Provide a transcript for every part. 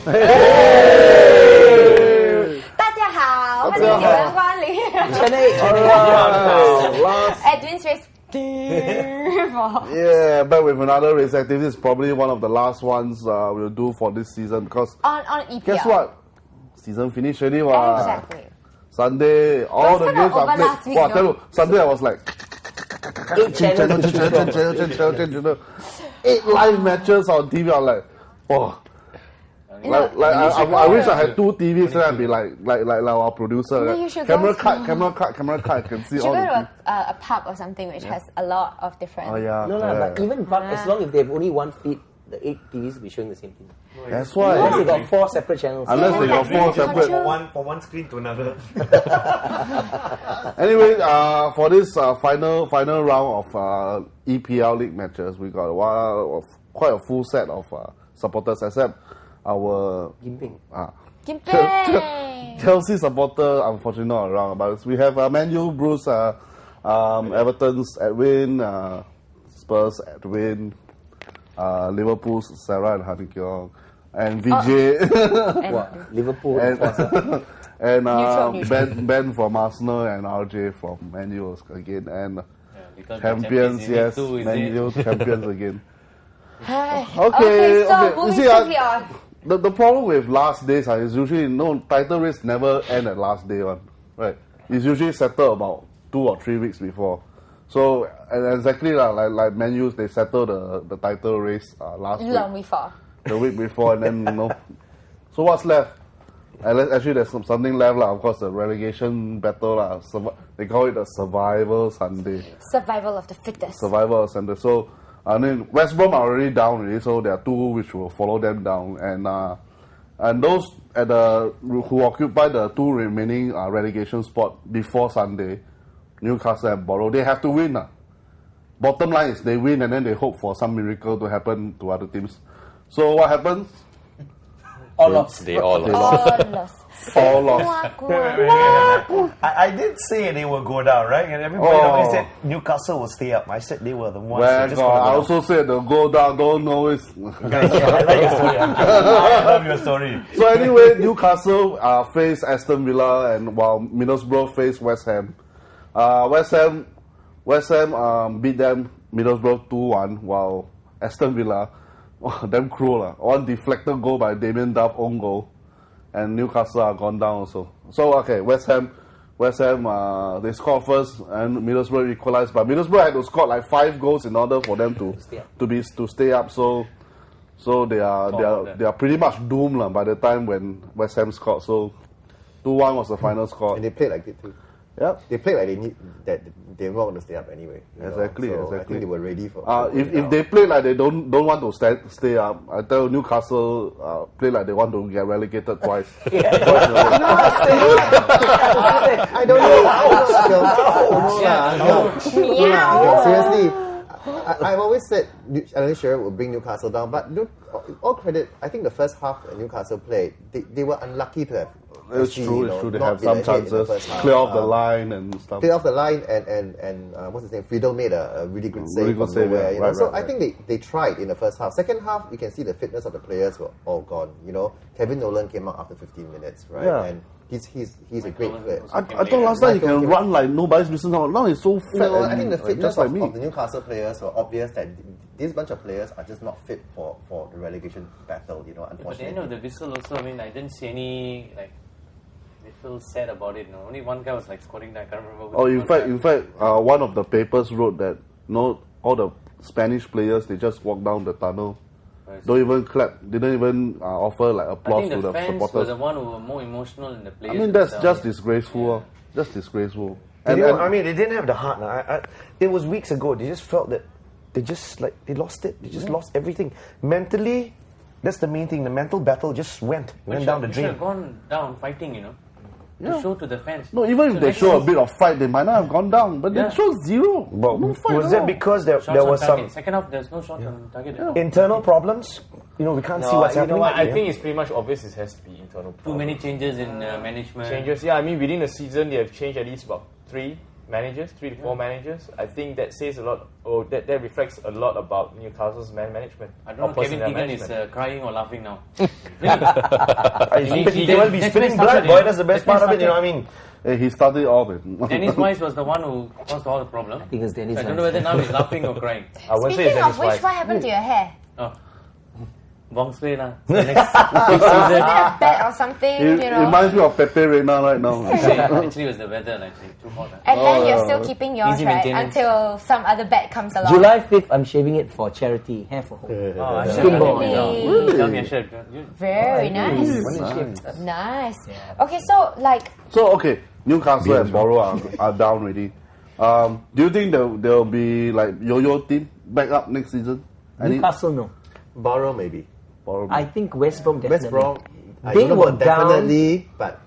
大家好，欢迎你们光临。Adrian's race. Yeah, back with another race activity. It's probably one of the last ones we'll do for this season because on EPL. Guess what? Season finished already. Exactly. Sunday, all the games I played. Wow, I tell you, Sunday I was like 8 live matches on TV. I'm like, oh. I wish I had 2 TVs so I'd be like our producer. Camera cut. I can see all. You should go to a pub or something which has a lot of different. Oh yeah. No, but even pub, as long as they have only one feed, the 8 TVs will be showing the same thing. That's why. Unless they got 4 separate channels. Unless they got 4 separate. From one screen to another. Anyway, for this final round of EPL League matches, we got quite a full set of supporters, except our Chelsea supporter, unfortunately not around. But we have Man U, Bruce, Everton's Edwin, Spurs Edwin, Liverpool's Sarah and Hanikyong, and VJ, Liverpool, and Ben from Arsenal and RJ from Man U again, and champions, yes, Man U champions again. Okay, so moving quickly on. The problem with last days is usually title race never end at last day one, right? It's usually settled about 2 or 3 weeks before. So exactly like Man U, they settled the title race last week. Long before. The week before, and then So what's left? Actually, there's something left of course, the relegation battle they call it a survival Sunday. Survival of the fittest. Survival of Sunday. So. West Brom are already down already, so there are 2 which will follow them down, and those who occupy the 2 remaining relegation spot before Sunday, Newcastle and Boro, they have to win. Bottom line is they win, and then they hope for some miracle to happen to other teams. So what happens? All lost. They all lost. All lost. I did say they will go down, right? And everybody always said Newcastle will stay up. I said they were the ones. Well, I also said they'll go down. Don't always. I like your story. I love your story. So anyway, Newcastle face Aston Villa, and while Middlesbrough face West Ham. West Ham beat them Middlesbrough 2-1, while Aston Villa, damn cruel, one deflected goal by Damien Duff, own goal. And Newcastle are gone down also. So okay, West Ham, they scored first, and Middlesbrough equalized. But Middlesbrough had to score like 5 goals in order for them to stay up. So they are pretty much doomed by the time when West Ham scored. So 2-1 was the final score. And they played like it too. Yeah, they played like they were not going to stay up anyway. Exactly. I think they were ready for. If they play like they don't want to stay up, I tell you, Newcastle play like they want to get relegated twice. I don't know. Seriously, I've always said Alan Shearer will bring Newcastle down, but all credit. I think the first half Newcastle played, they were unlucky to have. It's true. They have some chances. Clear off the line and stuff. Clear off the line and what's his name? Friedel made a really good save from nowhere. So I think they tried in the first half. Second half, you can see the fitness of the players were all gone. Kevin Nolan came out after 15 minutes, right? Yeah. And he's a great player. I thought last time he can run like nobody's business. Now he's so fat. I think the fitness of the Newcastle players were obvious that this bunch of players are just not fit for the relegation battle. Unfortunately. But at the end of the whistle, also, I didn't see any they feel sad about it. Only one guy was scoring that. I can't remember. In fact, one of the papers wrote that all the Spanish players, they just walked down the tunnel. Right. Don't even clap. Didn't even offer applause to the fans supporters. Were the one who were more emotional than the players. That's just disgraceful. Yeah. Just disgraceful. They didn't have the heart. It was weeks ago. They just felt that they just they lost it. They just lost everything mentally. That's the main thing. The mental battle just went down the drain. They should have gone down fighting. To show to the fans. No, even if they show a bit of fight, they might not have gone down. But they show 0. No fight. Was that because there was some second half? There's no shot on target. Internal problems. We can't see what's happening. I think it's pretty much obvious. It has to be internal. Too many changes in management. Changes. Yeah, within the season they have changed at least about 3 managers, 3 to 4 managers. I think that says a lot. That reflects a lot about Newcastle's management. I don't know if Kevin Keegan is crying or laughing now. He will be spitting blood, boy. That's the best part of it. You know what I mean? Hey, he started off it. Dennis Wise was the one who caused all the problem. I think it's Dennis. I don't know whether now he's laughing or crying. I won't say it's Speaking Dennis of which, Wise. what happened to your hair? Oh. Bongsley lah. So next Is it a bet or something, It you know? reminds me of Pepe Reina right now. actually it was the weather, actually. Too hot. And then you're still keeping yours, Easy right? maintenance. Until some other bet comes along. July 5th, I'm shaving it for charity. Hair for hope. Oh, I Skin ball. Really? Tell me, I should. Very nice. Nice. Okay, so like, So, okay, Newcastle and Boro are down already. Do you think there'll be like yo-yo team back up next season? Newcastle, no. Boro maybe. Boro. I think West Brom definitely. West Brom, I They don't know were about down. definitely, but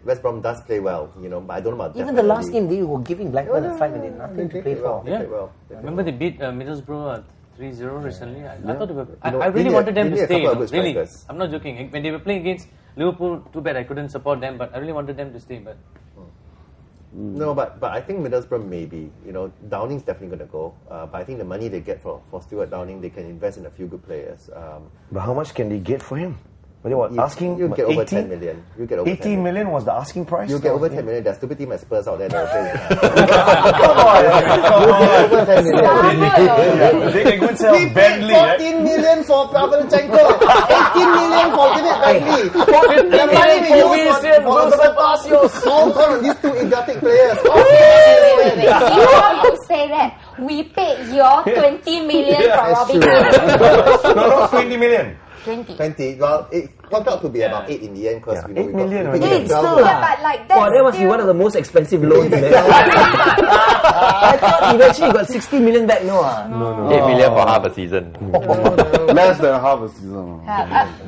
West Brom does play well, you know, but I don't know about Even the last definitely. game, they were giving Blackburn a fight and they had nothing to play for. Yeah. Well. Remember they beat Middlesbrough 3-0 recently? I thought they were. You know, I really they wanted them need to a stay. couple of good Really, strikers. I'm not joking. When they were playing against Liverpool, too bad I couldn't support them, but I really wanted them to stay. But No, but I think Middlesbrough maybe. You know, Downing's definitely going to go. But I think the money they get for Stuart Downing, they can invest in a few good players. But how much can they get for him? What, asking? You get over 80? 10 million. You get over 10 18 million was the asking price? You get over 10 million. There's stupid team at Spurs out there that will say, Come on! over 10 million. They can go and sell We paid Bentley, 14 million for Pavlyuchenko, 18 million for David Bentley. The money we use for all gone on these two idiotic players. wait. You all say that. We paid your 20 million for Robbie Keane. No, 20 million. 20. 20. Well, it worked out to be about 8 in the end because we know 8 we got million we already. paid 12. Yeah, but like that's Wow, that must be still- one of the most expensive loans, man. I thought eventually got 60 million back, no? 8 million for half a season. Less than half a season.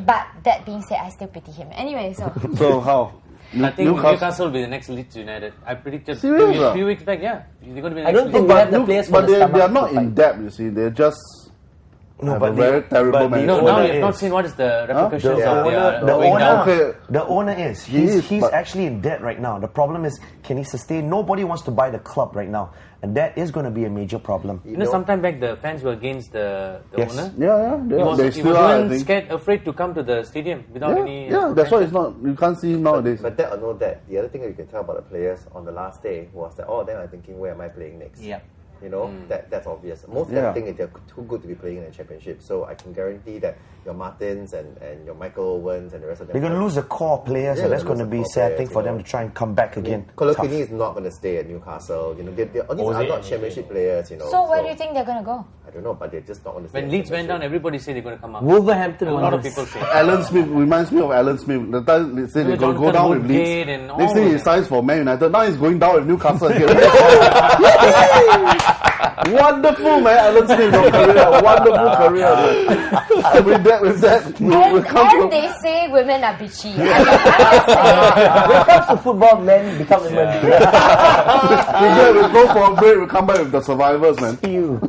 but that being said, I still pity him. Anyway, so So how? I think Newcastle will be the next Leeds United. I predicted Serious, a few weeks back. Yeah, they're going to be the I next don't think Leeds. we have the players for But the they are stomach not to in fight. depth, you see. They're just have a very terrible man. No, owner now you have not is- seen what is the repercussions The of owner, their going down. Okay. the owner is. He is, He's but- actually in debt right now. The problem is, can he sustain? Nobody wants to buy the club right now. And that is going to be a major problem. You know, sometime back the fans were against the Yes. owner. Yeah, He they was still are, I even think. scared, afraid to come to the stadium without any. Yeah, that's why it's not. You can't see nowadays. But that or no that, the other thing that you can tell about the players on the last day was that all of them are thinking, where am I playing next? Yeah. You know, that's obvious. Most of Yeah. them think that they're too good to be playing in the championship. So I can guarantee that your Martins and your Michael Owens and the rest of them. They're going to lose the core players, Yeah, and that's they're going to gonna be a lose the sad core thing players, for you them know. to try and come back again. Colokini is not going to stay at Newcastle. You know, all these are not championship players. You know. so where do you think they're gonna go? I don't know, but they're just not going to stay. When at Leeds went down, championship. everybody said they're going to come up. Wolverhampton A lot of wonders. people say. Alan Smith reminds me of Alan Smith. The time they said they're going to go Jonathan down with Woodgate Leeds. and all Next thing of he them. signs for Man United. Now he's going down with Newcastle again. Wonderful, man. Alan Smith, no career. Wonderful career. Man. And with that, we'll come And to. they say women are bitchy. When it comes to football, men become women. We'll go for a break. We'll come back with the survivors, man. You.